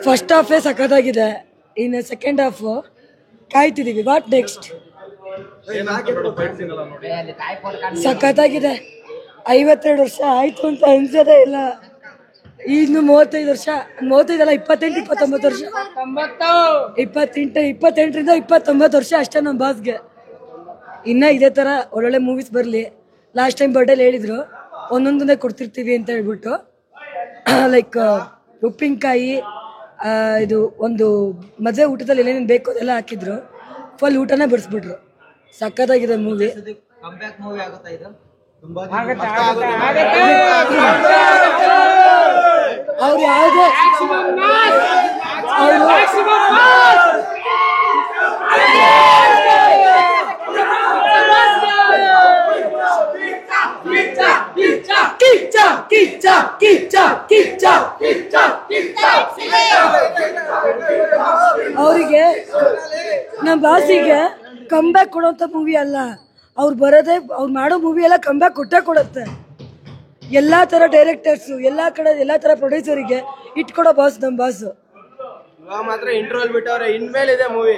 First ಹಾಫೇ ಸಖತ್ತಾಗಿದೆ, ಇನ್ನು ಸೆಕೆಂಡ್ ಹಾಫ್ ಕಾಯ್ತಿದೀವಿ. What next? ಸಖತ್ತಾಗಿದೆ. 52 ವರ್ಷ ಆಯ್ತು ಅಂತ ಅನ್ಸೋದೇ ಇಲ್ಲ. ಇನ್ನು 35 ವರ್ಷ, 35 ಅಲ್ಲ, 28 29 ವರ್ಷ, 28ರಿಂದ 29 ವರ್ಷ ಅಷ್ಟೇ ನಮ್ಮ ಬಾಸ್ಗೆ. ಇನ್ನ ಇದೇ ತರ ಒಳ್ಳೊಳ್ಳೆ ಮೂವೀಸ್ ಬರಲಿ. ಲಾಸ್ಟ್ ಟೈಮ್ ಬರ್ಡೇಲಿ ಹೇಳಿದ್ರು ಒಂದೊಂದನ್ನೇ ಕೊಡ್ತಿರ್ತೀವಿ ಅಂತ ಹೇಳ್ಬಿಟ್ಟು, ಲೈಕ್ ಉಪ್ಪಿನಕಾಯಿ, ಇದು ಒಂದು ಮದುವೆ ಊಟದಲ್ಲಿ ಏನೇನು ಬೇಕು ಅದೆಲ್ಲ ಹಾಕಿದ್ರು. ಫುಲ್ ಊಟನೇ ಬಿಡಿಸ್ಬಿಟ್ರು. ಸಖತ್ತಾಗಿದೆ ಮೂವಿ. ಅವ್ರು ಯಾವುದೇ ಅವರಿಗೆ, ನಮ್ಮ ಬಾಸಿಗೆ ಕಮ್ ಬ್ಯಾಕ್ ಕೊಡೋಂಥ ಮೂವಿ ಅಲ್ಲ. ಅವ್ರು ಬರೋದೇ, ಅವ್ರು ಮಾಡೋ ಮೂವಿ ಎಲ್ಲ ಕಮ್ ಬ್ಯಾಕ್ ಕೊಟ್ಟೇ ಕೊಡುತ್ತೆ. ಎಲ್ಲಾ ತರ ಡೈರೆಕ್ಟರ್ಸು, ಎಲ್ಲಾ ಕಡೆ ಎಲ್ಲಾ ತರ ಪ್ರೊಡ್ಯೂಸರಿಗೆ ಇಟ್ಕೊಡೋ ಬಾಸ್ ನಮ್ಮ ಬಾಸು. ಮಾತ್ರ ಇಂಟರ್ವಲ್ ಬಿಟ್ಟವ್ರೆ, ಇನ್ಮೇಲಿದೆ ಮೂವಿ.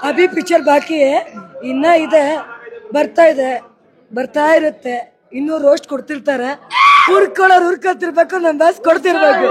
ಅಭಿ ಪಿಕ್ಚರ್ ಬಾಕಿ ಇನ್ನ ಇದೆ, ಬರ್ತಾ ಇರುತ್ತೆ. ಇನ್ನೂ ರೋಸ್ಟ್ ಕೊಡ್ತಿರ್ತಾರೆ. ಹುರ್ಕೊಳ್ಳೋರು ಹುರ್ಕೊತಿರ್ಬೇಕು, ನಮ್ಮ ಬಾಸ್ ಕೊಡ್ತಿರ್ಬೇಕು.